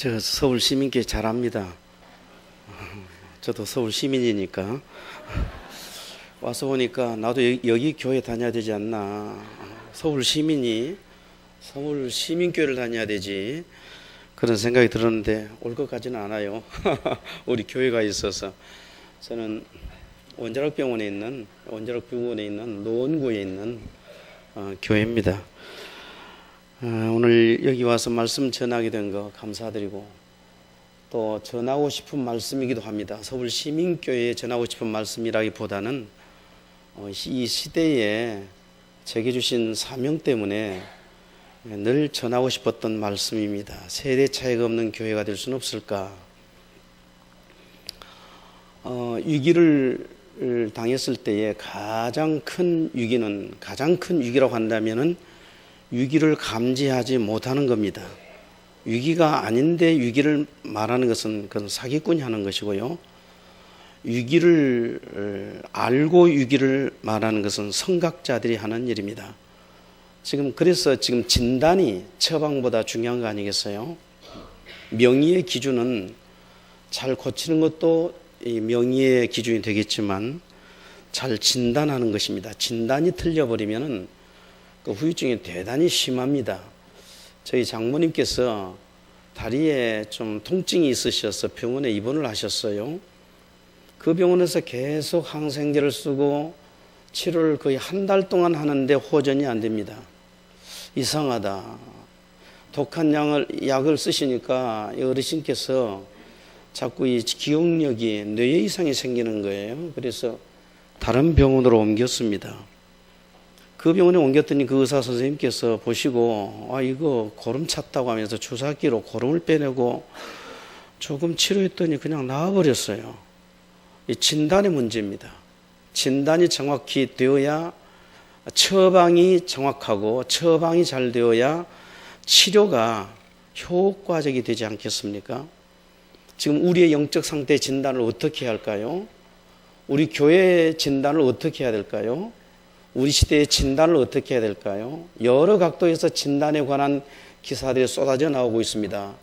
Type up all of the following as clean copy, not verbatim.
저 서울 시민께 잘합니다. 저도 서울 시민이니까 와서 보니까 나도 여기 교회 다녀야 되지 않나. 서울 시민이 서울 시민교회를 다녀야 되지, 그런 생각이 들었는데 올 것 같지는 않아요. 우리 교회가 있어서. 저는 원자력병원에 있는 노원구에 있는 교회입니다. 오늘 여기 와서 말씀 전하게 된 거 감사드리고, 또 전하고 싶은 말씀이기도 합니다. 서울 시민교회에 전하고 싶은 말씀이라기보다는 이 시대에 제게 주신 사명 때문에 늘 전하고 싶었던 말씀입니다. 세대 차이가 없는 교회가 될 수는 없을까? 위기를 당했을 때에 가장 큰 위기라고 한다면은 위기를 감지하지 못하는 겁니다. 위기가 아닌데 위기를 말하는 것은 그건 사기꾼이 하는 것이고요. 위기를 알고 위기를 말하는 것은 성각자들이 하는 일입니다. 그래서 진단이 처방보다 중요한 거 아니겠어요? 명의의 기준은 잘 고치는 것도 이 명의의 기준이 되겠지만 잘 진단하는 것입니다. 진단이 틀려버리면은 그 후유증이 대단히 심합니다. 저희 장모님께서 다리에 좀 통증이 있으셔서 병원에 입원을 하셨어요. 그 병원에서 계속 항생제를 쓰고 치료를 거의 한 달 동안 하는데 호전이 안 됩니다. 이상하다. 독한 약을 쓰시니까 어르신께서 자꾸 이 기억력이 뇌에 이상이 생기는 거예요. 그래서 다른 병원으로 옮겼습니다. 그 병원에 옮겼더니 그 의사 선생님께서 보시고 이거 고름 찼다고 하면서 주사기로 고름을 빼내고 조금 치료했더니 그냥 나아버렸어요. 이 진단의 문제입니다. 진단이 정확히 되어야 처방이 정확하고, 처방이 잘 되어야 치료가 효과적이 되지 않겠습니까? 지금 우리의 영적 상태 진단을 어떻게 해야 할까요? 우리 교회의 진단을 어떻게 해야 될까요? 우리 시대의 진단을 어떻게 해야 될까요? 여러 각도에서 진단에 관한 기사들이 쏟아져 나오고 있습니다.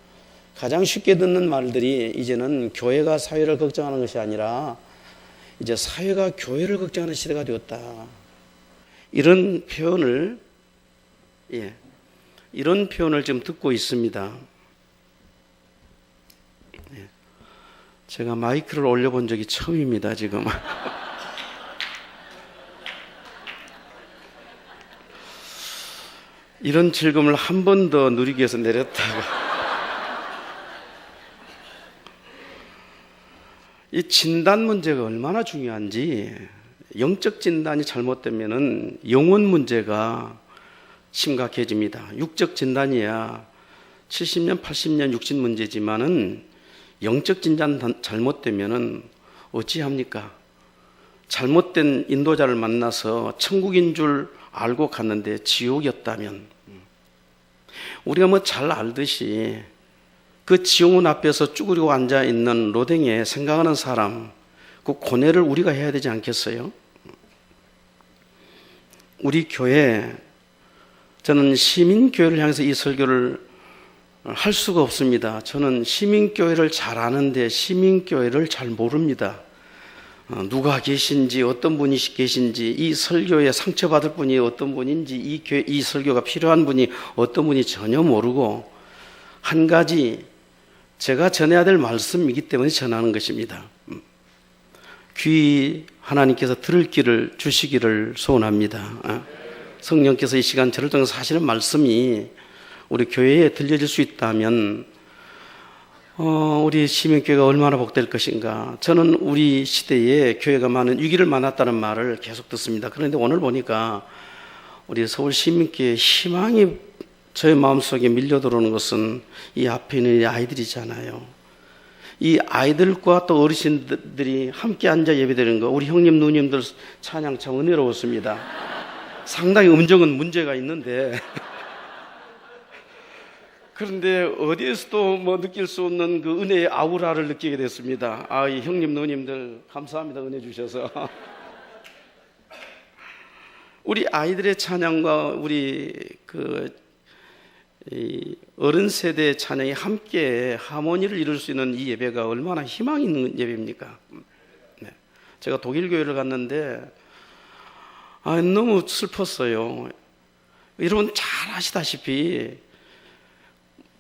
가장 쉽게 듣는 말들이 이제는 교회가 사회를 걱정하는 것이 아니라 이제 사회가 교회를 걱정하는 시대가 되었다. 이런 표현을 지금 듣고 있습니다. 제가 마이크를 올려본 적이 처음입니다, 지금. 이런 즐거움을 한 번 더 누리기 위해서 내렸다고. 이 진단 문제가 얼마나 중요한지, 영적 진단이 잘못되면은 영혼 문제가 심각해집니다. 육적 진단이야 70년, 80년 육신 문제지만은 영적 진단 잘못되면은 어찌합니까? 잘못된 인도자를 만나서 천국인 줄 알고 갔는데 지옥이었다면, 우리가 잘 알듯이 그 지옥문 앞에서 쭈그리고 앉아 있는 로댕에 생각하는 사람, 그 고뇌를 우리가 해야 되지 않겠어요? 우리 교회, 저는 시민교회를 향해서 이 설교를 할 수가 없습니다. 저는 시민교회를 잘 아는데 시민교회를 잘 모릅니다. 누가 계신지, 어떤 분이 계신지, 이 설교에 상처받을 분이 어떤 분인지, 이 설교가 필요한 분이 어떤 분이 전혀 모르고, 한 가지 제가 전해야 될 말씀이기 때문에 전하는 것입니다. 귀 하나님께서 들을 길을 주시기를 소원합니다. 성령께서 이 시간 저를 통해서 하시는 말씀이 우리 교회에 들려질 수 있다면 우리 시민교회가 얼마나 복될 것인가. 저는 우리 시대에 교회가 많은 위기를 만났다는 말을 계속 듣습니다. 그런데 오늘 보니까 우리 서울 시민교회 희망이 저의 마음속에 밀려 들어오는 것은 이 앞에 있는 아이들이잖아요. 이 아이들과 또 어르신들이 함께 앉아 예배드리는 거, 우리 형님 누님들 찬양 참 은혜로웠습니다. 상당히 음정은 문제가 있는데 그런데 어디에서도 느낄 수 없는 그 은혜의 아우라를 느끼게 됐습니다. 이 형님 누님들 감사합니다. 은혜 주셔서. 우리 아이들의 찬양과 우리 이 어른 세대 찬양이 함께 하모니를 이룰 수 있는 이 예배가 얼마나 희망이 있는 예배입니까? 네. 제가 독일 교회를 갔는데 너무 슬펐어요. 여러분 잘 아시다시피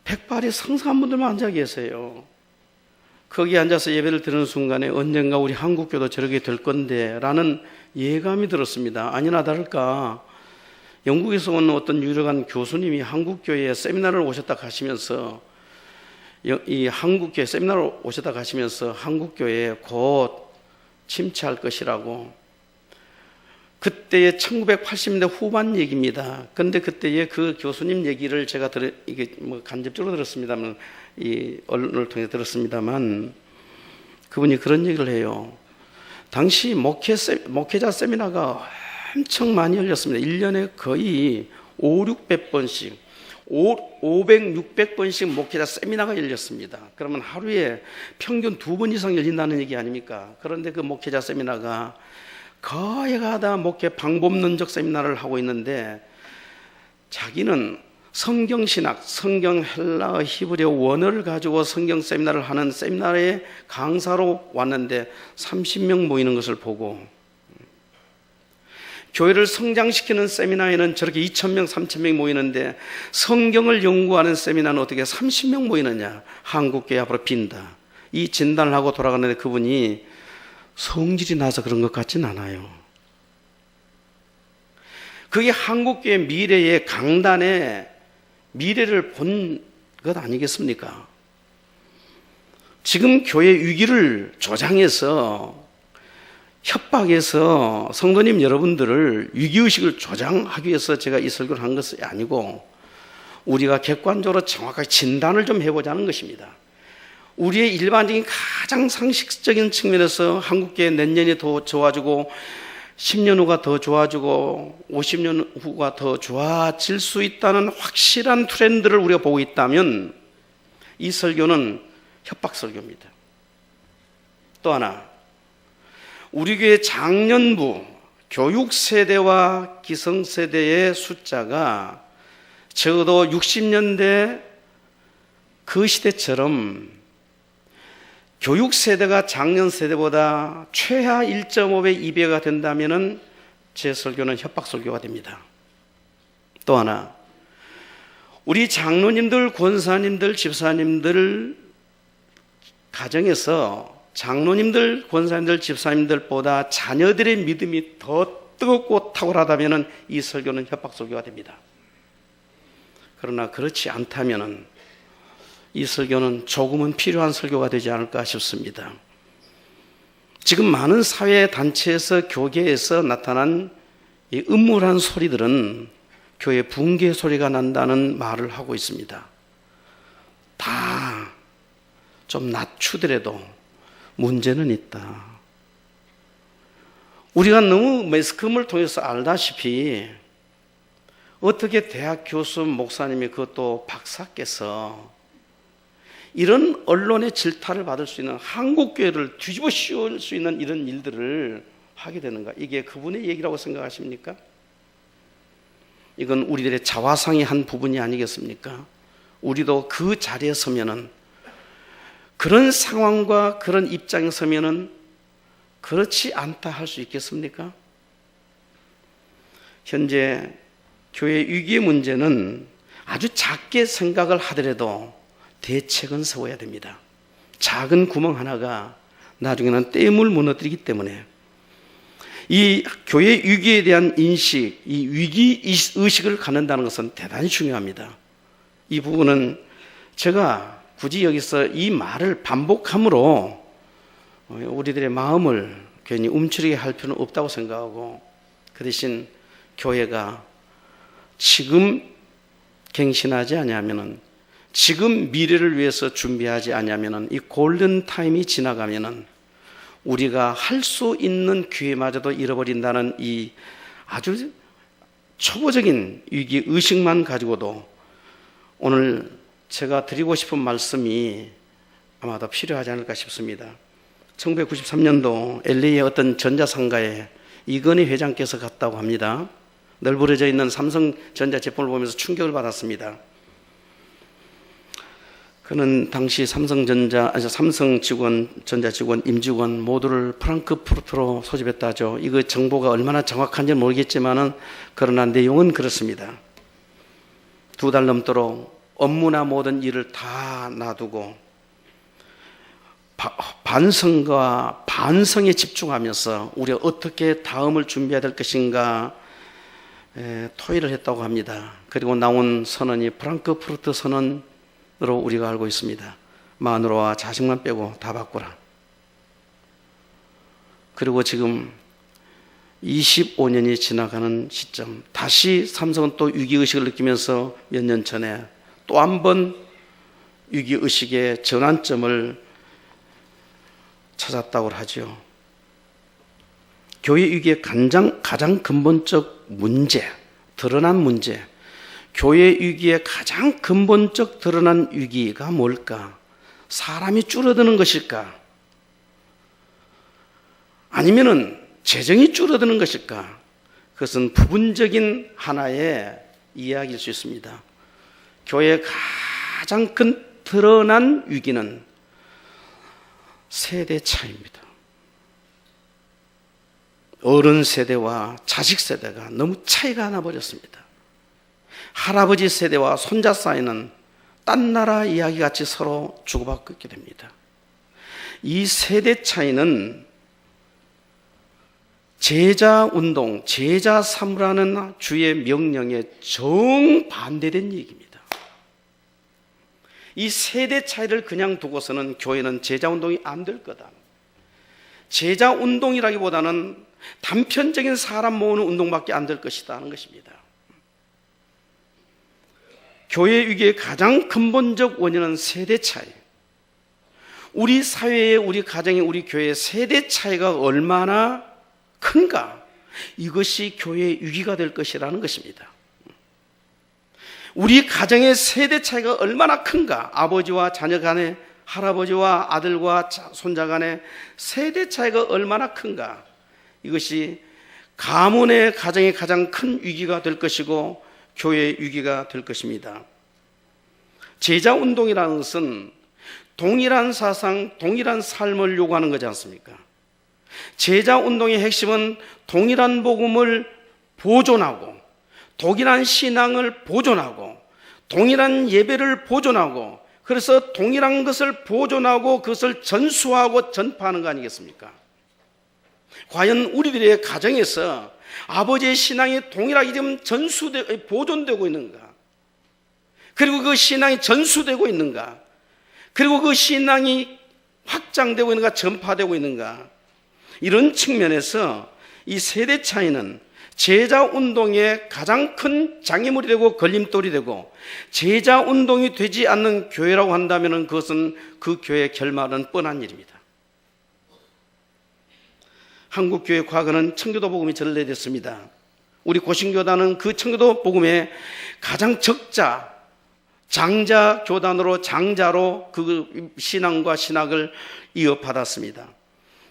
백발이 상상한 분들만 앉아 계세요. 거기 앉아서 예배를 드리는 순간에 언젠가 우리 한국교도 저렇게 될 건데 라는 예감이 들었습니다. 아니나 다를까 영국에서 온 어떤 유력한 교수님이 한국교회에 세미나를 오셨다 가시면서 이 한국교회 세미나를 오셨다 가시면서 한국교회에 곧 침체할 것이라고, 그때의 1980년대 후반 얘기입니다. 그런데 그때의 그 교수님 얘기를 제가 이게 간접적으로 들었습니다만, 이 언론을 통해 들었습니다만, 그분이 그런 얘기를 해요. 당시 목회자 세미나가 엄청 많이 열렸습니다. 1년에 거의 500-600번씩 500-600번씩 목회자 세미나가 열렸습니다. 그러면 하루에 평균 2번 이상 열린다는 얘기 아닙니까? 그런데 그 목회자 세미나가 거의 가다 목회 방법론적 세미나를 하고 있는데, 자기는 성경신학, 성경 헬라어 히브리어 원어를 가지고 성경 세미나를 하는 세미나에 강사로 왔는데 30명 모이는 것을 보고, 교회를 성장시키는 세미나에는 저렇게 2,000명, 3,000명 모이는데 성경을 연구하는 세미나는 어떻게 30명 모이느냐, 한국교회 앞으로 빈다, 이 진단을 하고 돌아가는데 그분이 성질이 나서 그런 것 같진 않아요. 그게 한국교회 미래의 강단의 미래를 본 것 아니겠습니까? 지금 교회 위기를 조장해서 협박해서 성도님 여러분들을 위기의식을 조장하기 위해서 제가 이 설교를 한 것이 아니고, 우리가 객관적으로 정확하게 진단을 좀 해보자는 것입니다. 우리의 일반적인 가장 상식적인 측면에서 한국교회 내년이 더 좋아지고 10년 후가 더 좋아지고 50년 후가 더 좋아질 수 있다는 확실한 트렌드를 우리가 보고 있다면 이 설교는 협박 설교입니다. 또 하나, 우리 교회 장년부 교육세대와 기성세대의 숫자가 적어도 60년대 그 시대처럼 교육세대가 장년세대보다 최하 1.5배, 2배가 된다면 제 설교는 협박설교가 됩니다. 또 하나, 우리 장로님들, 권사님들, 집사님들 가정에서 장로님들, 권사님들, 집사님들보다 자녀들의 믿음이 더 뜨겁고 탁월하다면 이 설교는 협박설교가 됩니다. 그러나 그렇지 않다면 이 설교는 조금은 필요한 설교가 되지 않을까 싶습니다. 지금 많은 사회단체에서, 교계에서 나타난 이 음울한 소리들은 교회 붕괴 소리가 난다는 말을 하고 있습니다. 다 좀 낮추더라도 문제는 있다. 우리가 너무 매스컴을 통해서 알다시피 어떻게 대학 교수 목사님이, 그것도 박사께서 이런 언론의 질타를 받을 수 있는, 한국교회를 뒤집어 씌울 수 있는 이런 일들을 하게 되는가? 이게 그분의 얘기라고 생각하십니까? 이건 우리들의 자화상의 한 부분이 아니겠습니까? 우리도 그 자리에 서면은, 그런 상황과 그런 입장에 서면은 그렇지 않다 할 수 있겠습니까? 현재 교회 위기의 문제는 아주 작게 생각을 하더라도 대책은 세워야 됩니다. 작은 구멍 하나가 나중에는 댐을 무너뜨리기 때문에 이 교회 위기에 대한 인식, 이 위기 의식을 갖는다는 것은 대단히 중요합니다. 이 부분은 제가 굳이 여기서 이 말을 반복함으로 우리들의 마음을 괜히 움츠리게 할 필요는 없다고 생각하고, 그 대신 교회가 지금 갱신하지 않으면은, 지금 미래를 위해서 준비하지 않으면은, 이 골든 타임이 지나가면은 우리가 할 수 있는 기회마저도 잃어버린다는 이 아주 초보적인 위기 의식만 가지고도 오늘 제가 드리고 싶은 말씀이 아마도 필요하지 않을까 싶습니다. 1993년도 LA의 어떤 전자상가에 이건희 회장께서 갔다고 합니다. 널브러져 있는 삼성전자 제품을 보면서 충격을 받았습니다. 그는 당시 삼성 전자 직원, 임직원 모두를 프랑크푸르트로 소집했다죠. 이거 정보가 얼마나 정확한지는 모르겠지만은 그러나 내용은 그렇습니다. 2달 넘도록 업무나 모든 일을 다 놔두고 반성과 반성에 집중하면서 우리가 어떻게 다음을 준비해야 될 것인가 토의를 했다고 합니다. 그리고 나온 선언이 프랑크푸르트 선언으로 우리가 알고 있습니다. 마누라와 자식만 빼고 다 바꾸라. 그리고 지금 25년이 지나가는 시점, 다시 삼성은 또 위기의식을 느끼면서 몇 년 전에 또 한 번 위기의식의 전환점을 찾았다고 하죠. 교회 위기의 가장 근본적 문제, 드러난 문제, 교회 위기의 가장 근본적 드러난 위기가 뭘까? 사람이 줄어드는 것일까? 아니면은 재정이 줄어드는 것일까? 그것은 부분적인 하나의 이야기일 수 있습니다. 교회의 가장 큰 드러난 위기는 세대 차이입니다. 어른 세대와 자식 세대가 너무 차이가 나버렸습니다. 할아버지 세대와 손자 사이는 딴 나라 이야기같이 서로 주고받고 있게 됩니다. 이 세대 차이는 제자운동, 제자 삼으라는 주의 명령에 정반대된 얘기입니다. 이 세대 차이를 그냥 두고서는 교회는 제자운동이 안 될 거다. 제자운동이라기보다는 단편적인 사람 모으는 운동밖에 안 될 것이다 하는 것입니다. 교회 위기의 가장 근본적 원인은 세대 차이. 우리 사회의, 우리 가정의, 우리 교회의 세대 차이가 얼마나 큰가? 이것이 교회의 위기가 될 것이라는 것입니다. 우리 가정의 세대 차이가 얼마나 큰가? 아버지와 자녀 간에, 할아버지와 아들과 손자 간에 세대 차이가 얼마나 큰가? 이것이 가문의 가정의 가장 큰 위기가 될 것이고 교회의 위기가 될 것입니다. 제자운동이라는 것은 동일한 사상, 동일한 삶을 요구하는 거지 않습니까? 제자운동의 핵심은 동일한 복음을 보존하고 동일한 신앙을 보존하고 동일한 예배를 보존하고 그래서 동일한 것을 보존하고 그것을 전수하고 전파하는 거 아니겠습니까? 과연 우리들의 가정에서 아버지의 신앙이 동일하게 지금 보존되고 있는가? 그리고 그 신앙이 전수되고 있는가? 그리고 그 신앙이 확장되고 있는가? 전파되고 있는가? 이런 측면에서 이 세대 차이는 제자운동의 가장 큰 장애물이 되고 걸림돌이 되고 제자운동이 되지 않는 교회라고 한다면 그것은 그 교회의 결말은 뻔한 일입니다. 한국교회 과거는 청교도 복음이 전래됐습니다. 우리 고신교단은 그 청교도 복음의 가장 장자 교단으로 장자로 그 신앙과 신학을 이어받았습니다.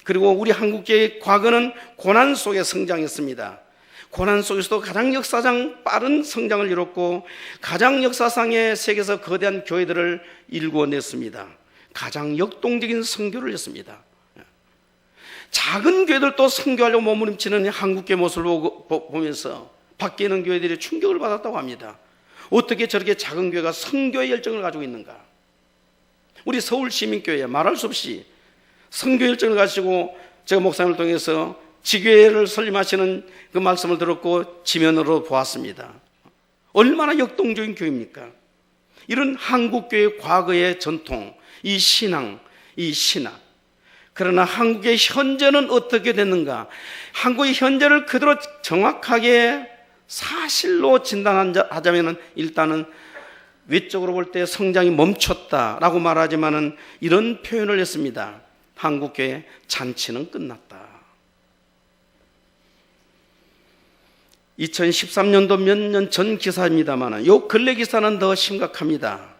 그리고 우리 한국교회의 과거는 고난 속에 성장했습니다. 고난 속에서도 가장 역사상 빠른 성장을 이뤘고 가장 역사상의 세계에서 거대한 교회들을 일궈냈습니다. 가장 역동적인 선교를 했습니다. 작은 교회들도 선교하려고 몸부림치는 한국교회 모습을 보면서 밖에 있는 교회들이 충격을 받았다고 합니다. 어떻게 저렇게 작은 교회가 선교의 열정을 가지고 있는가? 우리 서울시민교회 말할 수 없이 선교 열정을 가지고 제가 목사님을 통해서 지교회를 설립하시는 그 말씀을 들었고 지면으로 보았습니다. 얼마나 역동적인 교회입니까? 이런 한국교회의 과거의 전통, 이 신앙, 이 신학. 그러나 한국의 현재는 어떻게 됐는가? 한국의 현재를 그대로 정확하게 사실로 진단하자면 일단은 외적으로 볼 때 성장이 멈췄다라고 말하지만은 이런 표현을 했습니다. 한국교회 잔치는 끝났다. 2013년도 몇 년 전 기사입니다만 요 근래 기사는 더 심각합니다.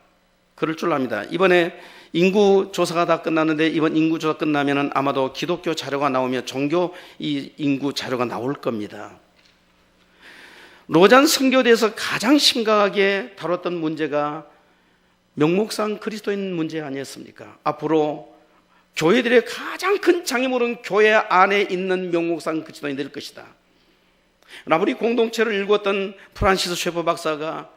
그럴 줄 압니다. 이번에 인구 조사가 다 끝났는데 이번 인구 조사 끝나면은 아마도 기독교 자료가 나오며 종교 이 인구 자료가 나올 겁니다. 로잔 선교대에서 가장 심각하게 다뤘던 문제가 명목상 그리스도인 문제 아니었습니까? 앞으로 교회들의 가장 큰 장애물은 교회 안에 있는 명목상 그리스도인일 것이다. 나부리 공동체를 일궜던 프란시스 쉐퍼 박사가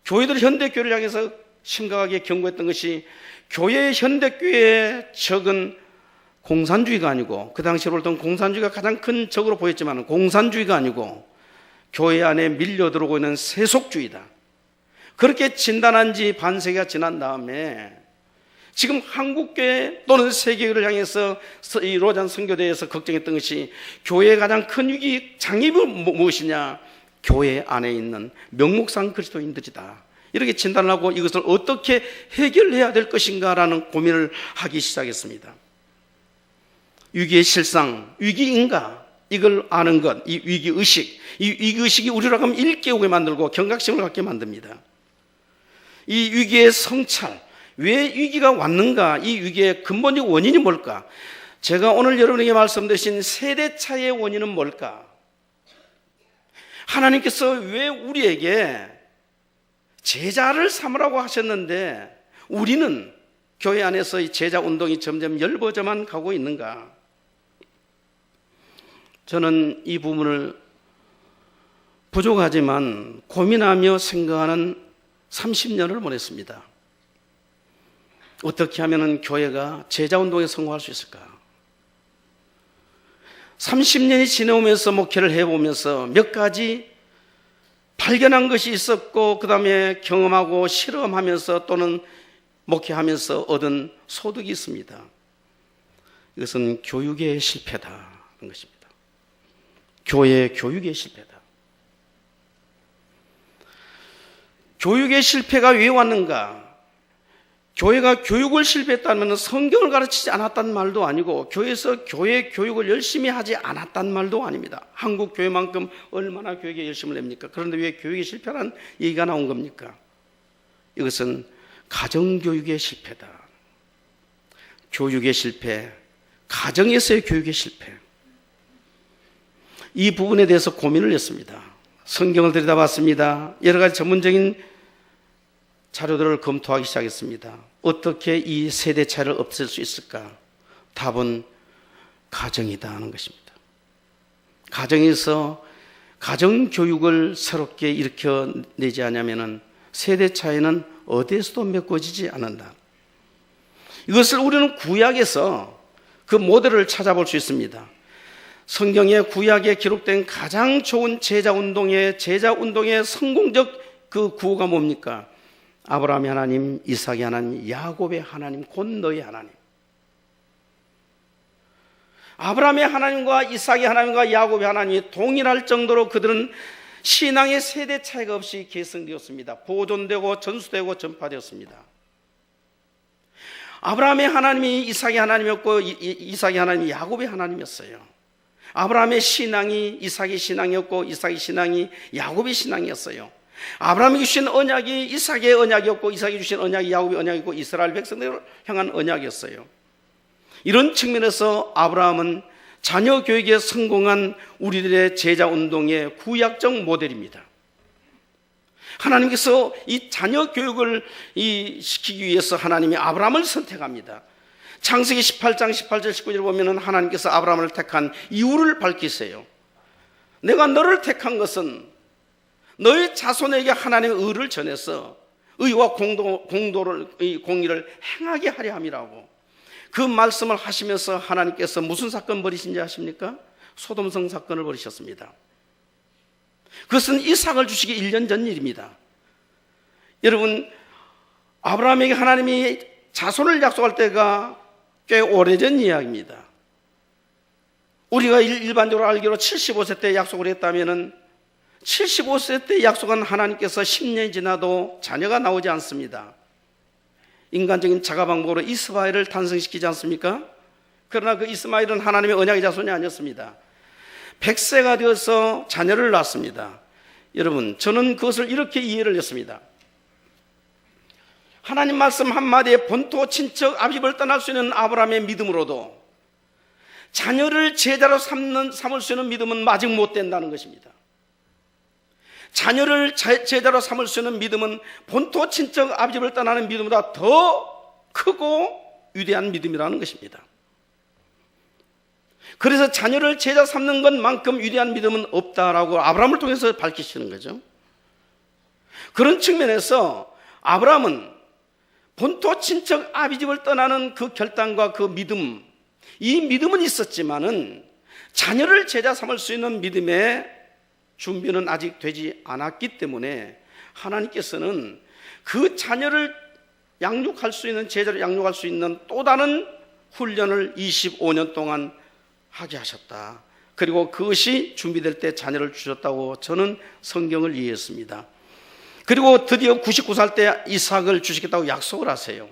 교회들 현대교회를 향해서 심각하게 경고했던 것이, 교회의 현대교회의 적은 공산주의가 아니고, 그 당시로 볼 공산주의가 가장 큰 적으로 보였지만 공산주의가 아니고 교회 안에 밀려들어오고 있는 세속주의다. 그렇게 진단한 지 반세기가 지난 다음에 지금 한국교회 또는 세계를 향해서 이 로잔 선교대에서 걱정했던 것이, 교회의 가장 큰 위기 장애물은 무엇이냐? 교회 안에 있는 명목상 그리스도인들이다. 이렇게 진단을 하고 이것을 어떻게 해결해야 될 것인가라는 고민을 하기 시작했습니다. 위기의 실상, 위기인가? 이걸 아는 것, 이 위기의식, 이 위기의식이 우리를 하면 일깨우게 만들고 경각심을 갖게 만듭니다. 이 위기의 성찰, 왜 위기가 왔는가? 이 위기의 근본적 원인이 뭘까? 제가 오늘 여러분에게 말씀드린 세대 차이의 원인은 뭘까? 하나님께서 왜 우리에게 제자를 삼으라고 하셨는데 우리는 교회 안에서 이 제자 운동이 점점 열버져만 가고 있는가? 저는 이 부분을 부족하지만 고민하며 생각하는 30년을 보냈습니다. 어떻게 하면 교회가 제자운동에 성공할 수 있을까? 30년이 지나오면서 목회를 해보면서 몇 가지 발견한 것이 있었고, 그 다음에 경험하고 실험하면서 또는 목회하면서 얻은 소득이 있습니다. 이것은 교육의 실패다는 것입니다. 교회 교육의 실패다. 교육의 실패가 왜 왔는가? 교회가 교육을 실패했다면 성경을 가르치지 않았다는 말도 아니고, 교회에서 교회 교육을 열심히 하지 않았다는 말도 아닙니다. 한국 교회만큼 얼마나 교육에 열심을 냅니까? 그런데 왜 교육이 실패라는 얘기가 나온 겁니까? 이것은 가정교육의 실패다. 교육의 실패, 가정에서의 교육의 실패. 이 부분에 대해서 고민을 했습니다. 성경을 들여다봤습니다. 여러 가지 전문적인 자료들을 검토하기 시작했습니다. 어떻게 이 세대 차이를 없앨 수 있을까? 답은 가정이다 하는 것입니다. 가정에서 가정교육을 새롭게 일으켜내지 않으면 세대 차이는 어디에서도 메꿔지지 않는다. 이것을 우리는 구약에서 그 모델을 찾아볼 수 있습니다. 성경의 구약에 기록된 가장 좋은 제자운동의 성공적 그 구호가 뭡니까? 아브라함의 하나님, 이삭의 하나님, 야곱의 하나님, 곧 너의 하나님. 아브라함의 하나님과 이삭의 하나님과 야곱의 하나님이 동일할 정도로 그들은 신앙의 세대 차이가 없이 계승되었습니다. 보존되고 전수되고 전파되었습니다. 아브라함의 하나님이 이삭의 하나님이었고, 이삭의 하나님이 야곱의 하나님이었어요. 아브라함의 신앙이 이삭의 신앙이었고, 이삭의 신앙이 야곱의 신앙이었어요. 아브라함이 주신 언약이 이삭의 언약이었고, 이삭이 주신 언약이 야곱의 언약이었고, 이스라엘 백성들을 향한 언약이었어요. 이런 측면에서 아브라함은 자녀 교육에 성공한 우리들의 제자 운동의 구약적 모델입니다. 하나님께서 이 자녀 교육을 시키기 위해서 하나님이 아브라함을 선택합니다. 창세기 18장 18절 19절을 보면 하나님께서 아브라함을 택한 이유를 밝히세요. 내가 너를 택한 것은 너의 자손에게 하나님의 의를 전해서 의와 공의를 행하게 하려 함이라고. 그 말씀을 하시면서 하나님께서 무슨 사건 벌이신지 아십니까? 소돔성 사건을 벌이셨습니다. 그것은 이삭을 주시기 1년 전 일입니다. 여러분, 아브라함에게 하나님이 자손을 약속할 때가 꽤 오래전 이야기입니다. 우리가 일반적으로 알기로 75세 때 약속을 했다면 75세 때 약속한 하나님께서 10년이 지나도 자녀가 나오지 않습니다. 인간적인 자가방법으로 이스마엘을 탄생시키지 않습니까? 그러나 그 이스마엘은 하나님의 언약의 자손이 아니었습니다. 100세가 되어서 자녀를 낳았습니다. 여러분, 저는 그것을 이렇게 이해를 했습니다. 하나님 말씀 한마디에 본토 친척 아비집을 떠날 수 있는 아브라함의 믿음으로도 자녀를 제자로 삼을 수 있는 믿음은 아직 못 된다는 것입니다. 자녀를 제자로 삼을 수 있는 믿음은 본토 친척 아버지를 떠나는 믿음보다 더 크고 위대한 믿음이라는 것입니다. 그래서 자녀를 제자 삼는 것만큼 위대한 믿음은 없다라고 아브라함을 통해서 밝히시는 거죠. 그런 측면에서 아브라함은 본토 친척 아비 집을 떠나는 그 결단과 그 믿음, 이 믿음은 있었지만은 자녀를 제자 삼을 수 있는 믿음의 준비는 아직 되지 않았기 때문에 하나님께서는 그 자녀를 양육할 수 있는, 제자를 양육할 수 있는 또 다른 훈련을 25년 동안 하게 하셨다. 그리고 그것이 준비될 때 자녀를 주셨다고 저는 성경을 이해했습니다. 그리고 드디어 99살 때 이삭을 주시겠다고 약속을 하세요.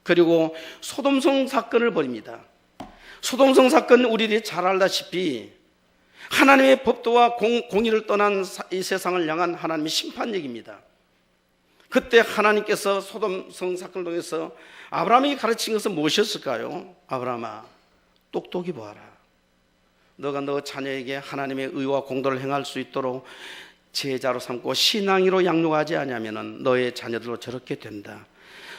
그리고 소돔성 사건을 벌입니다. 소돔성 사건은 우리들이 잘 알다시피 하나님의 법도와 공의를 떠난 이 세상을 향한 하나님의 심판얘기입니다. 그때 하나님께서 소돔성 사건을 통해서 아브라함이 가르친 것은 무엇이었을까요? 아브라함아, 똑똑히 보아라. 너가 너 자녀에게 하나님의 의와 공도를 행할 수 있도록 제자로 삼고 신앙으로 양육하지 않으면 너의 자녀들로 저렇게 된다.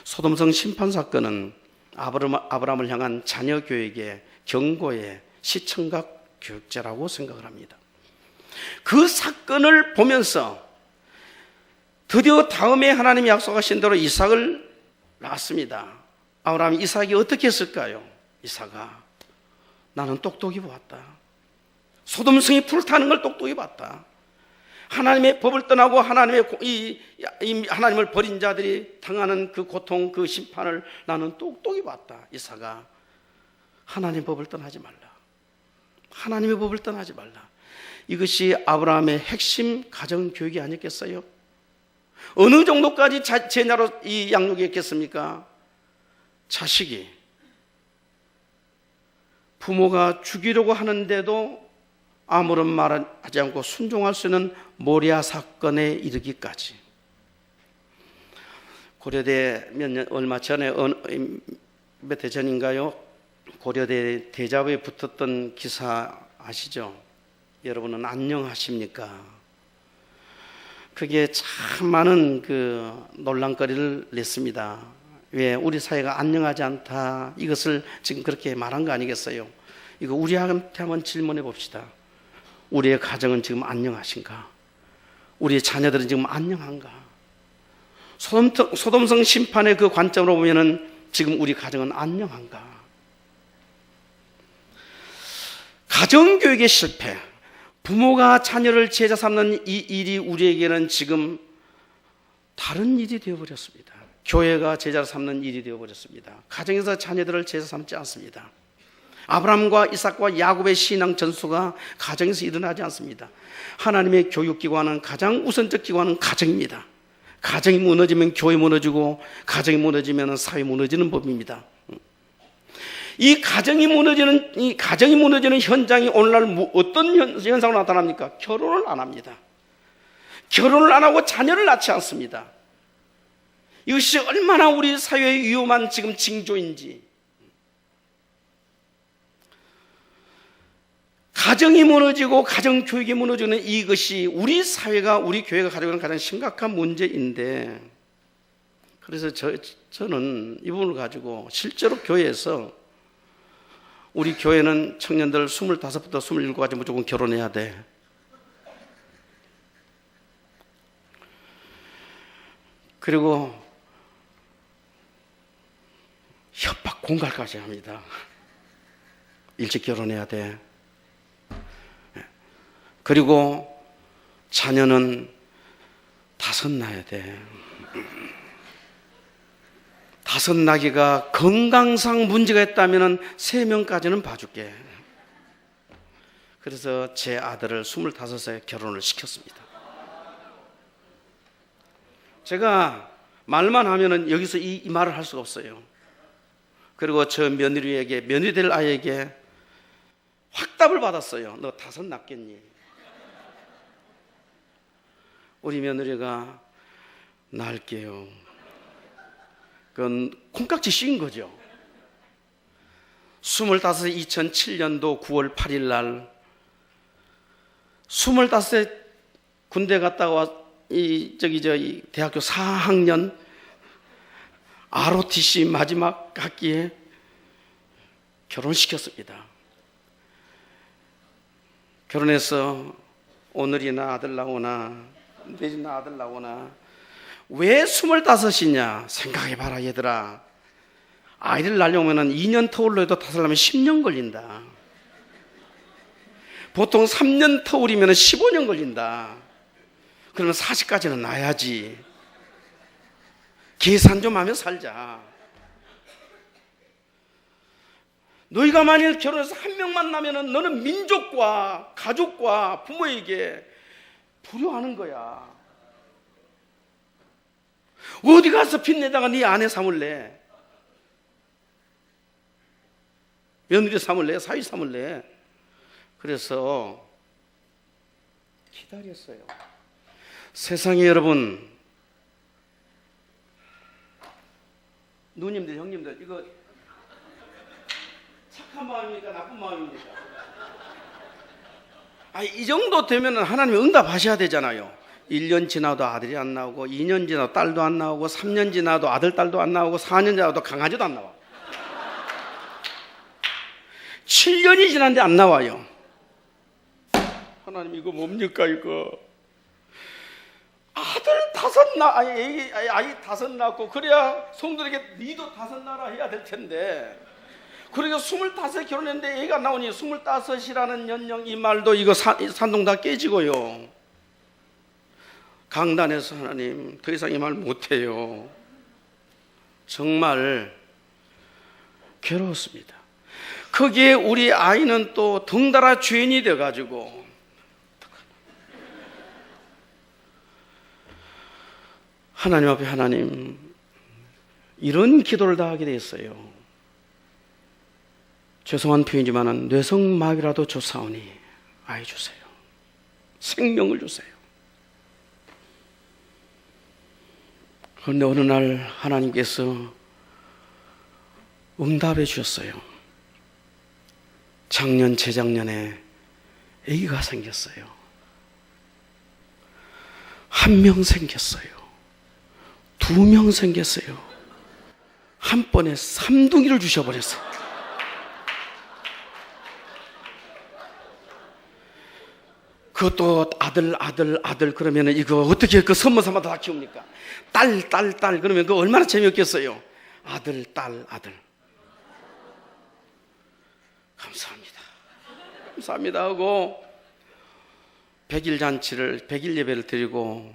소돔성 심판 사건은 아브라함을 향한 자녀 교육의 경고의 시청각 교육제라고 생각을 합니다. 그 사건을 보면서 드디어 다음에 하나님이 약속하신 대로 이삭을 낳았습니다. 아브라함이 이삭이 어떻게 했을까요? 이삭아, 나는 똑똑히 보았다. 소돔성이 불타는 걸 똑똑히 봤다. 하나님의 법을 떠나고 하나님을 버린 자들이 당하는 그 고통, 그 심판을 나는 똑똑히 봤다. 이삭아, 하나님의 법을 떠나지 말라. 하나님의 법을 떠나지 말라. 이것이 아브라함의 핵심 가정 교육이 아니겠어요? 어느 정도까지 제자로 이 양육했겠습니까? 자식이 부모가 죽이려고 하는데도 아무런 말 하지 않고 순종할 수 있는 모리아 사건에 이르기까지. 고려대 얼마 전에 몇 해 전인가요? 고려대 대자부에 붙었던 기사 아시죠? 여러분은 안녕하십니까? 그게 참 많은 그 논란거리를 냈습니다. 왜 우리 사회가 안녕하지 않다, 이것을 지금 그렇게 말한 거 아니겠어요? 이거 우리한테 한번 질문해 봅시다. 우리의 가정은 지금 안녕하신가? 우리의 자녀들은 지금 안녕한가? 소돔성 심판의 그 관점으로 보면은 지금 우리 가정은 안녕한가? 가정교육의 실패, 부모가 자녀를 제자 삼는 이 일이 우리에게는 지금 다른 일이 되어버렸습니다. 교회가 제자를 삼는 일이 되어버렸습니다. 가정에서 자녀들을 제자 삼지 않습니다. 아브라함과 이삭과 야곱의 신앙 전수가 가정에서 일어나지 않습니다. 하나님의 교육기관은 가장 우선적 기관은 가정입니다. 가정이 무너지면 교회 무너지고, 가정이 무너지면 사회 무너지는 법입니다. 이 가정이 무너지는 현장이 오늘날 어떤 현상으로 나타납니까? 결혼을 안 합니다. 결혼을 안 하고 자녀를 낳지 않습니다. 이것이 얼마나 우리 사회의 위험한 지금 징조인지. 가정이 무너지고 가정교육이 무너지는 이것이 우리 사회가, 우리 교회가 가지고 있는 가장 심각한 문제인데, 그래서 저는 이 부분을 가지고 실제로 교회에서 우리 교회는 청년들 25부터 27까지 무조건 결혼해야 돼. 그리고 협박 공갈까지 합니다. 일찍 결혼해야 돼. 그리고 자녀는 5 낳아야 돼. 5 낳기가 건강상 문제가 있다면 3명까지는 봐줄게. 그래서 제 아들을 25세 결혼을 시켰습니다. 제가 말만 하면은 여기서 이 말을 할 수가 없어요. 그리고 저 며느리 될 아이에게 확답을 받았어요. 너 5 낳겠니? 우리 며느리가 낳을게요. 그건 콩깍지 씌인 거죠. 25, 2007년도 9월 8일 날 25세 군대 갔다가 이 대학교 4학년 ROTC 마지막 학기에 결혼시켰습니다. 결혼해서 오늘이나 아들 나오나 내일이나 아들 나오나 왜 25이냐 생각해봐라 얘들아. 아이를 낳으려면 2년 터울로 해도 다살려면 10년 걸린다. 보통 3년 터울이면 15년 걸린다. 그러면 40까지는 낳아야지. 계산 좀 하며 살자. 너희가 만일 결혼해서 한 명만 나면은 너는 민족과 가족과 부모에게 불효하는 거야. 어디 가서 빚내다가 네 아내 삼을래? 며느리 삼을래? 사위 삼을래? 그래서 기다렸어요. 세상에 여러분, 누님들, 형님들, 이거 착한 마음입니까? 나쁜 마음입니까? 이 정도 되면 하나님이 응답하셔야 되잖아요. 1년 지나도 아들이 안 나오고 2년 지나도 딸도 안 나오고 3년 지나도 아들, 딸도 안 나오고 4년 지나도 강아지도 안 나와. 7년이 지났는데 안 나와요. 하나님 이거 뭡니까 이거? 아들 아이 5 낳고 그래야 성도에게 니도 5 낳아라 해야 될 텐데, 그러니까 25에 결혼했는데 애가 나오니 25이라는 연령, 이 말도 이거 산동 다 깨지고요. 강단에서 하나님 더 이상 이 말 못해요. 정말 괴로웠습니다. 거기에 우리 아이는 또 덩달아 죄인이 돼가지고 하나님 앞에, 하나님 이런 기도를 다 하게 됐어요. 죄송한 표현이지만 뇌성마비라도 좋사오니 아이 주세요. 생명을 주세요. 그런데 어느 날 하나님께서 응답해 주셨어요. 작년, 재작년에 아기가 생겼어요. 1명 생겼어요. 2명 생겼어요. 한 번에 3둥이를 주셔버렸어요. 그것도 아들 그러면 이거 어떻게 그 선모 삼아도 다 키웁니까? 딸 그러면 그 얼마나 재미없겠어요. 아들. 감사합니다 하고 100일 잔치를, 100일 예배를 드리고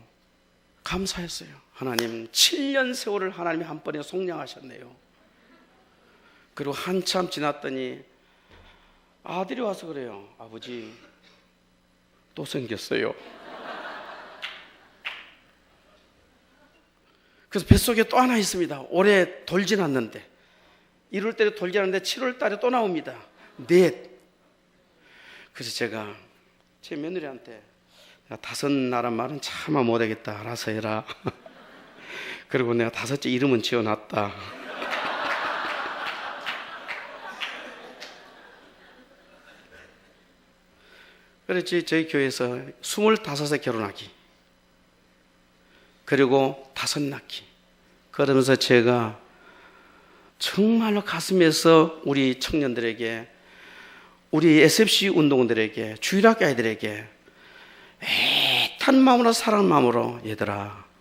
감사했어요. 하나님 7년 세월을 하나님이 한 번에 속량하셨네요. 그리고 한참 지났더니 아들이 와서 그래요. 아버지 또 생겼어요. 그래서 뱃속에 또 하나 있습니다. 올해 돌 지났는데, 1월 달에 돌 지났는데 7월 달에 또 나옵니다. 넷. 그래서 제가 제 며느리한테 5 낳으란 말은 차마 못하겠다. 알아서 해라. 그리고 내가 5째 이름은 지어놨다. 그렇지. 저희 교회에서 25에 결혼하기, 그리고 5 낳기. 그러면서 제가 정말로 가슴에서 우리 청년들에게, 우리 SFC 운동원들에게, 주일학교 아이들에게 애탄 마음으로, 사랑하는 마음으로, 얘들아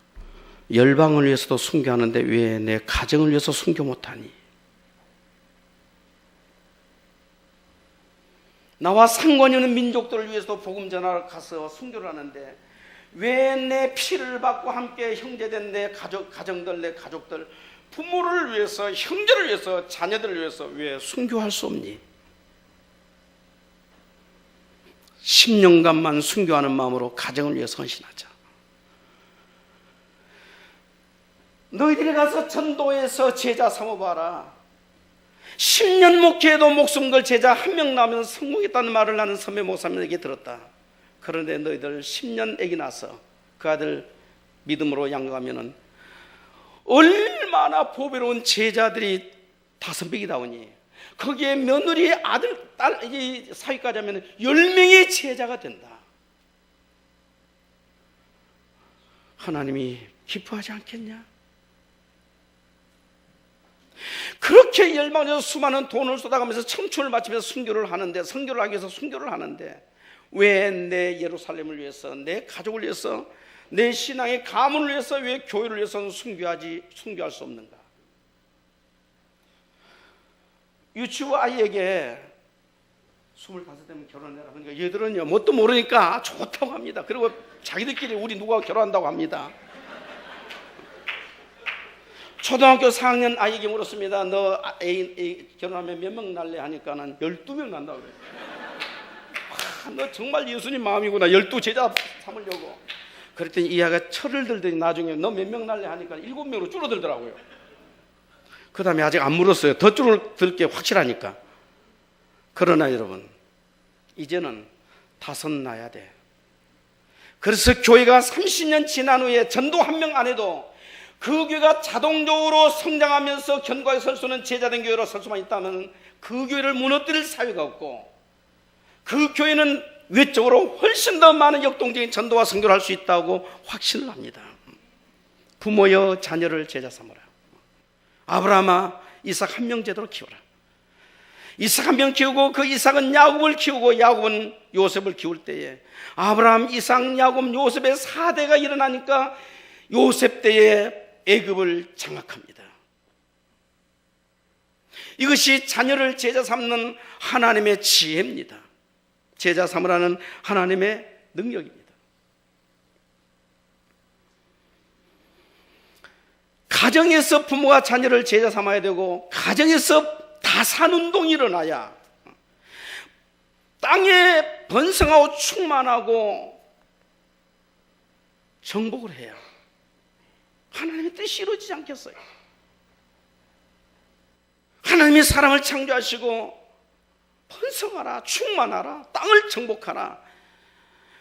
열방을 위해서도 순교하는데 왜 내 가정을 위해서 순교 못하니? 나와 상관이 없는 민족들을 위해서도 복음 전하러 가서 순교를 하는데 왜 내 피를 받고 함께 형제된 내 가정들, 내 가족들, 부모를 위해서, 형제를 위해서, 자녀들을 위해서 왜 순교할 수 없니? 10년간만 순교하는 마음으로 가정을 위해서 헌신하자. 너희들이 가서 전도해서 제자 삼아봐라. 10년 목회에도 목숨 걸 제자 1명 나오면 성공했다는 말을 나는 선배 목사님에게 들었다. 그런데 너희들 10년 애기 낳아서 그 아들 믿음으로 양육하면은 얼마나 보배로운 제자들이 500이 나오니, 거기에 며느리, 아들, 딸, 사위까지 하면 10명의 제자가 된다. 하나님이 기뻐하지 않겠냐? 그렇게 열망해서 수많은 돈을 쏟아가면서 청춘을 바치면서 순교를 하는데, 선교를 하기 위해서 순교를 하는데, 왜 내 예루살렘을 위해서, 내 가족을 위해서, 내 신앙의 가문을 위해서, 왜 교회를 위해서는 순교할 수 없는가? 유치부 아이에게 25되면 결혼해라. 그러니까 얘들은요, 뭣도 모르니까 좋다고 합니다. 그리고 자기들끼리 우리 누가 결혼한다고 합니다. 초등학교 4학년 아이에게 물었습니다. 너 애인 결혼하면 몇 명 날래? 하니까는 12명 난다고 그래요. 너 정말 예수님 마음이구나. 12 제자 삼으려고. 그랬더니 이 아이가 철을 들더니 나중에 너 몇 명 날래? 하니까 7명으로 줄어들더라고요. 그 다음에 아직 안 물었어요. 더 줄어들 게 확실하니까. 그러나 여러분, 이제는 5 낳아야 돼. 그래서 교회가 30년 지난 후에 전도 1명 안 해도 그 교회가 자동적으로 성장하면서 견고하게 설 수 있는 제자된 교회로 설 수만 있다면 그 교회를 무너뜨릴 사회가 없고, 그 교회는 외적으로 훨씬 더 많은 역동적인 전도와 선교를 할 수 있다고 확신을 합니다. 부모여 자녀를 제자 삼으라. 아브라함아, 이삭 1명 제대로 키워라. 이삭 1명 키우고 그 이삭은 야곱을 키우고 야곱은 요셉을 키울 때에 아브라함, 이삭, 야곱, 요셉의 4대가 일어나니까 요셉 때에 애굽을 장악합니다. 이것이 자녀를 제자 삼는 하나님의 지혜입니다. 제자 삼으라는 하나님의 능력입니다. 가정에서 부모가 자녀를 제자 삼아야 되고, 가정에서 다산운동이 일어나야, 땅에 번성하고 충만하고 정복을 해야 하나님의 뜻이 이루어지지 않겠어요? 하나님이 사람을 창조하시고 번성하라, 충만하라, 땅을 정복하라,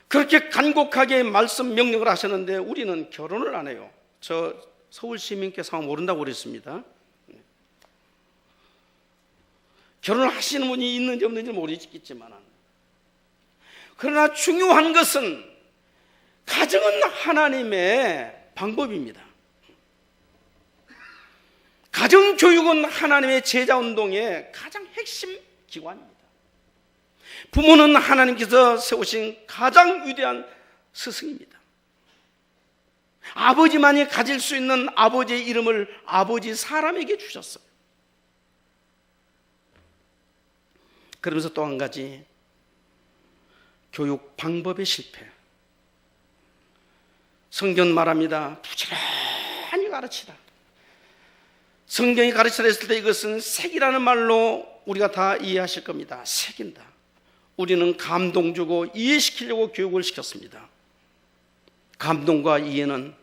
그렇게 간곡하게 말씀 명령을 하셨는데 우리는 결혼을 안 해요. 저 서울 시민께서 모른다고 그랬습니다. 결혼을 하시는 분이 있는지 없는지 모르겠지만, 그러나 중요한 것은 가정은 하나님의 방법입니다. 가정교육은 하나님의 제자운동의 가장 핵심 기관입니다. 부모는 하나님께서 세우신 가장 위대한 스승입니다. 아버지만이 가질 수 있는 아버지의 이름을 아버지 사람에게 주셨어요. 그러면서 또 한 가지, 교육 방법의 실패. 성경 말합니다. 부지런히 가르치라. 성경이 가르치라 했을 때 이것은 색이라는 말로 우리가 다 이해하실 겁니다. 색인다. 우리는 감동 주고 이해시키려고 교육을 시켰습니다. 감동과 이해는,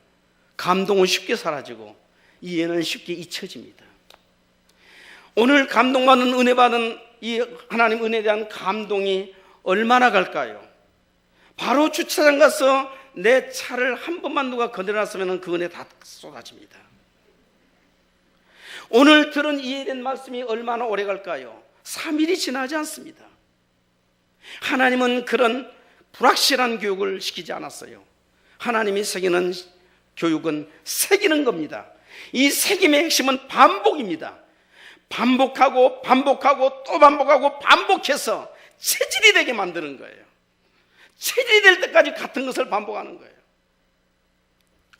감동은 쉽게 사라지고 이해는 쉽게 잊혀집니다. 오늘 감동받는, 은혜 받은 이 하나님 은혜에 대한 감동이 얼마나 갈까요? 바로 주차장 가서 내 차를 한 번만 누가 건드려놨으면 그 은혜 다 쏟아집니다. 오늘 들은 이해된 말씀이 얼마나 오래 갈까요? 3일이 지나지 않습니다. 하나님은 그런 불확실한 교육을 시키지 않았어요. 하나님이 새기는 교육은 새기는 겁니다. 이 새김의 핵심은 반복입니다. 반복하고 반복하고 또 반복하고 반복해서 체질이 되게 만드는 거예요. 체질이 될 때까지 같은 것을 반복하는 거예요.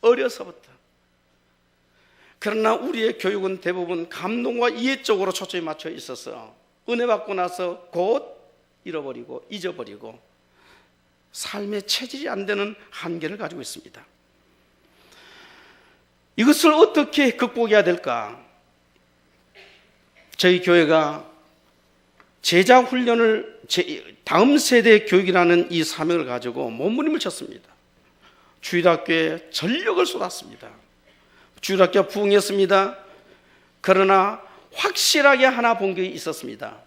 어려서부터. 그러나 우리의 교육은 대부분 감동과 이해 쪽으로 초점이 맞춰 있어서 은혜 받고 나서 곧 잃어버리고 잊어버리고 삶의 체질이 안 되는 한계를 가지고 있습니다. 이것을 어떻게 극복해야 될까? 저희 교회가 제자 훈련을 다음 세대 교육이라는 이 사명을 가지고 몸부림을 쳤습니다. 주일학교에 전력을 쏟았습니다. 주일학교 부흥했습니다. 그러나 확실하게 하나 본 게 있었습니다.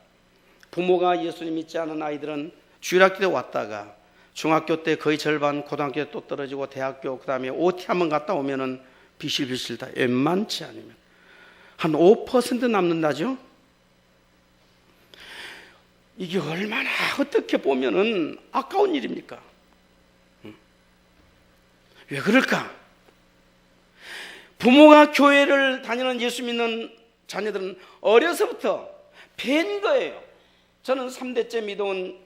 부모가 예수님 믿지 않은 아이들은 주일학교에 왔다가 중학교 때 거의 절반, 고등학교 때 또 떨어지고 대학교, 그 다음에 OT 한번 갔다 오면은 비실비실 다 웬만치 않으면 한 5% 남는다죠. 이게 얼마나 어떻게 보면은 아까운 일입니까? 왜 그럴까? 부모가 교회를 다니는 예수 믿는 자녀들은 어려서부터 뵌 거예요. 저는 3대째 믿어온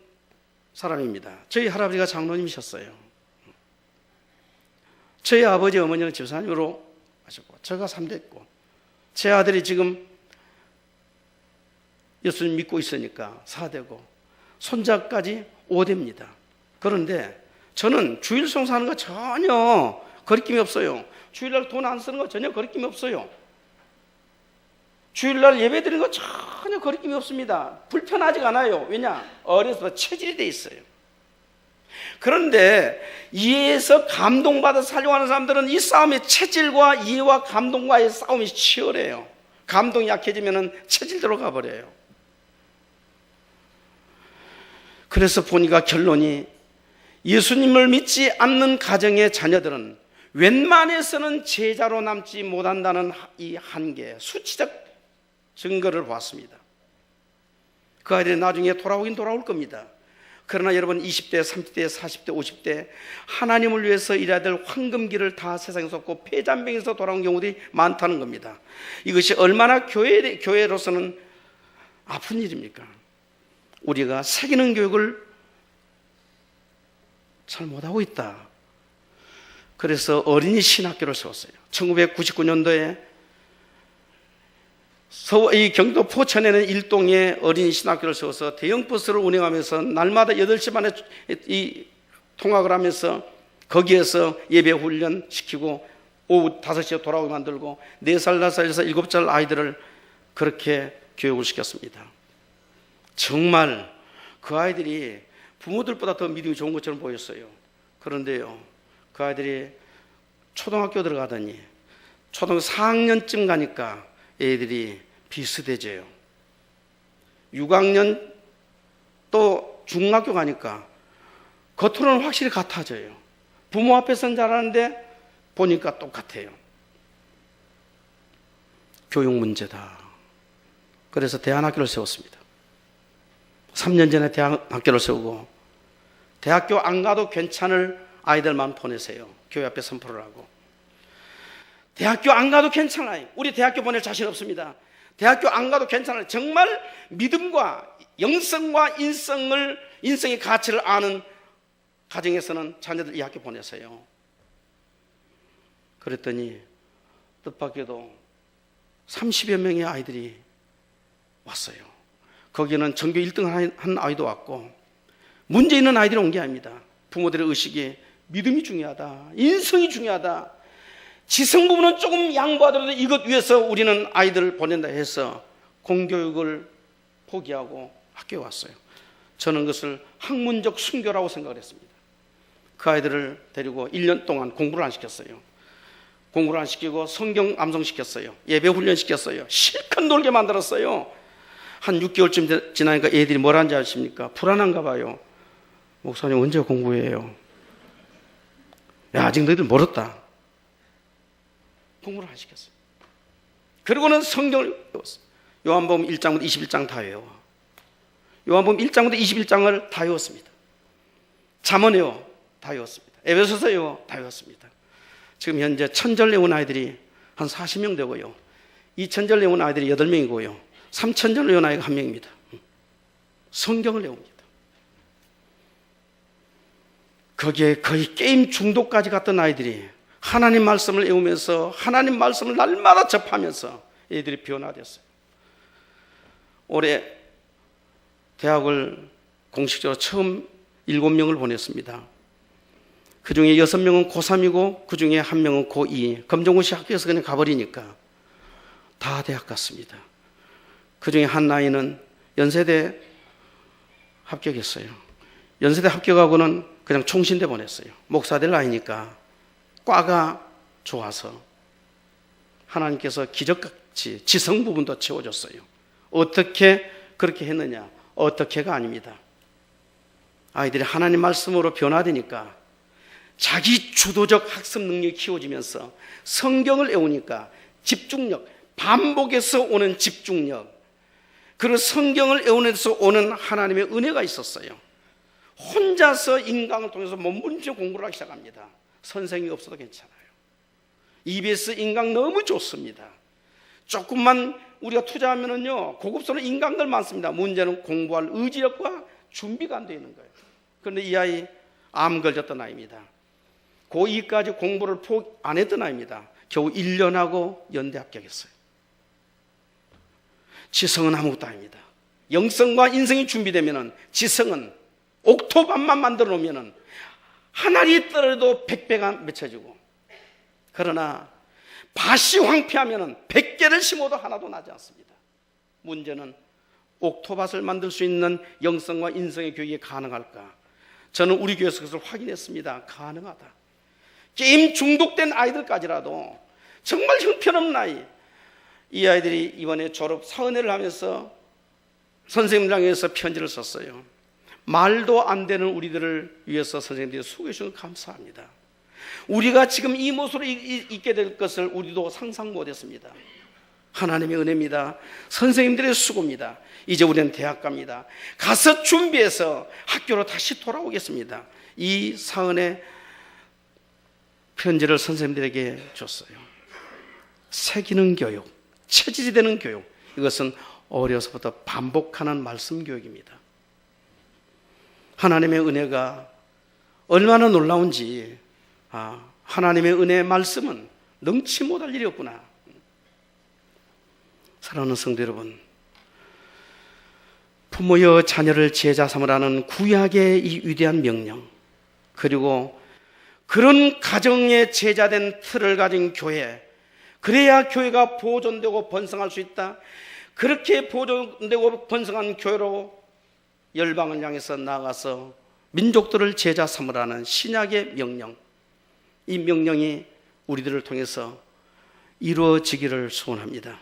사람입니다. 저희 할아버지가 장로님이셨어요. 저희 아버지 어머니는 집사님으로 하셨고 제가 3대고 제 아들이 지금 예수님 믿고 있으니까 4대고 손자까지 5대입니다. 그런데 저는 주일 성사하는 거 전혀 거리낌이 없어요. 주일날 돈 안 쓰는 거 전혀 거리낌이 없어요. 주일날 예배 드리는 거 전혀 거리낌이 없습니다. 불편하지가 않아요. 왜냐? 어려서 체질이 돼 있어요. 그런데 이해에서 감동받아 살려하는 사람들은 이 싸움의 체질과 이해와 감동과의 싸움이 치열해요. 감동이 약해지면 체질대로 가버려요. 그래서 보니까 결론이 예수님을 믿지 않는 가정의 자녀들은 웬만해서는 제자로 남지 못한다는 이 한계, 수치적 증거를 보았습니다. 그 아이들이 나중에 돌아오긴 돌아올 겁니다. 그러나 여러분 20대, 30대, 40대, 50대 하나님을 위해서 일해야 될 황금기를 다 세상에 쏟고 폐잔병에서 돌아온 경우들이 많다는 겁니다. 이것이 얼마나 교회로서는 아픈 일입니까? 우리가 새기는 교육을 잘 못하고 있다. 그래서 어린이 신학교를 세웠어요. 1999년도에 이 경기도 포천에는 일동에 어린이 신학교를 세워서 대형 버스를 운행하면서 날마다 8시 반에 이 통학을 하면서 거기에서 예배 훈련 시키고 오후 5시에 돌아오게 만들고 4살, 5살에서 7살 아이들을 그렇게 교육을 시켰습니다. 정말 그 아이들이 부모들보다 더 믿음이 좋은 것처럼 보였어요. 그런데요, 그 아이들이 초등학교 들어가더니 초등학교 4학년쯤 가니까 애들이 비슷해져요. 6학년 또 중학교 가니까 겉으로는 확실히 같아져요. 부모 앞에서는 잘하는데 보니까 똑같아요. 교육 문제다. 그래서 대안학교를 세웠습니다. 3년 전에 대학교를 세우고 대학교 안 가도 괜찮을 아이들만 보내세요. 교회 앞에 선포를 하고. 대학교 안 가도 괜찮아요. 우리 대학교 보낼 자신 없습니다. 대학교 안 가도 괜찮아요. 정말 믿음과 영성과 인성의 가치를 아는 가정에서는 자녀들 이 학교 보내세요. 그랬더니 뜻밖에도 30여 명의 아이들이 왔어요. 거기는 전교 1등 한 아이도 왔고 문제 있는 아이들이 온 게 아닙니다. 부모들의 의식이 믿음이 중요하다, 인성이 중요하다, 지성 부분은 조금 양보하더라도 이것 위해서 우리는 아이들을 보낸다 해서 공교육을 포기하고 학교에 왔어요. 저는 그것을 학문적 순교라고 생각을 했습니다. 그 아이들을 데리고 1년 동안 공부를 안 시켰어요. 공부를 안 시키고 성경 암송시켰어요. 예배 훈련시켰어요. 실컷 놀게 만들었어요. 한 6개월쯤 지나니까 애들이 뭘 하는지 아십니까? 불안한가 봐요. 목사님 언제 공부해요? 야, 아직 너희들 멀었다. 공부를 안 시켰어요. 그리고는 성경을 외웠어요. 요한복음 1장부터 21장 다 외워. 요한복음 1장부터 21장을 다 외웠습니다. 잠언 외워 다 외웠습니다. 에베소서 외워 다 외웠습니다. 지금 현재 천절 외운 아이들이 한 40명 되고요. 2천절 외운 아이들이 8명이고요. 3천절 외운 아이가 1명입니다. 성경을 외웁니다. 거기에 거의 게임 중독까지 갔던 아이들이 하나님 말씀을 외우면서 하나님 말씀을 날마다 접하면서 애들이 변화됐어요. 올해 대학을 공식적으로 처음 7명을 보냈습니다. 그 중에 6명은 고3이고 그 중에 1명은 고2. 검정고시 학교에서 그냥 가버리니까 다 대학 갔습니다. 그 중에 한 아이는 연세대 합격했어요. 연세대 합격하고는 그냥 총신대 보냈어요. 목사 될 나이니까 과가 좋아서 하나님께서 기적같이 지성 부분도 채워줬어요. 어떻게 그렇게 했느냐? 어떻게가 아닙니다. 아이들이 하나님 말씀으로 변화되니까 자기 주도적 학습 능력이 키워지면서 성경을 외우니까 집중력, 반복해서 오는 집중력, 그리고 성경을 외우면서 오는 하나님의 은혜가 있었어요. 혼자서 인강을 통해서 몸부림치며 공부를 하기 시작합니다. 선생님이 없어도 괜찮아요. EBS 인강 너무 좋습니다. 조금만 우리가 투자하면은요, 고급스러운 인강들 많습니다. 문제는 공부할 의지력과 준비가 안 되어 있는 거예요. 그런데 이 아이 암 걸렸던 아이입니다. 고2까지 공부를 포기 안 했던 아이입니다. 겨우 1년하고 연대 합격했어요. 지성은 아무것도 아닙니다. 영성과 인성이 준비되면은 지성은 옥토밭만 만들어 놓으면은 한 알이 떨어져도 100배가 맺혀지고, 그러나 밭이 황폐하면은 100개를 심어도 하나도 나지 않습니다. 문제는 옥토밭을 만들 수 있는 영성과 인성의 교육이 가능할까? 저는 우리 교회에서 그것을 확인했습니다. 가능하다. 게임 중독된 아이들까지라도 정말 형편없는 아이, 이 아이들이 이번에 졸업 사은회를 하면서 선생님장에서 편지를 썼어요. 말도 안 되는 우리들을 위해서 선생님들이 수고해 주셔서 감사합니다. 우리가 지금 이 모습으로 있게 될 것을 우리도 상상 못했습니다. 하나님의 은혜입니다. 선생님들의 수고입니다. 이제 우리는 대학 갑니다. 가서 준비해서 학교로 다시 돌아오겠습니다. 이 사은의 편지를 선생님들에게 줬어요. 새기는 교육, 체질이 되는 교육, 이것은 어려서부터 반복하는 말씀 교육입니다. 하나님의 은혜가 얼마나 놀라운지, 하나님의 은혜의 말씀은 능치 못할 일이 없구나. 사랑하는 성도 여러분, 부모여 자녀를 제자 삼으라는 구약의 이 위대한 명령, 그리고 그런 가정의 제자된 틀을 가진 교회, 그래야 교회가 보존되고 번성할 수 있다. 그렇게 보존되고 번성한 교회로 열방을 향해서 나아가서 민족들을 제자 삼으라는 신약의 명령, 이 명령이 우리들을 통해서 이루어지기를 소원합니다.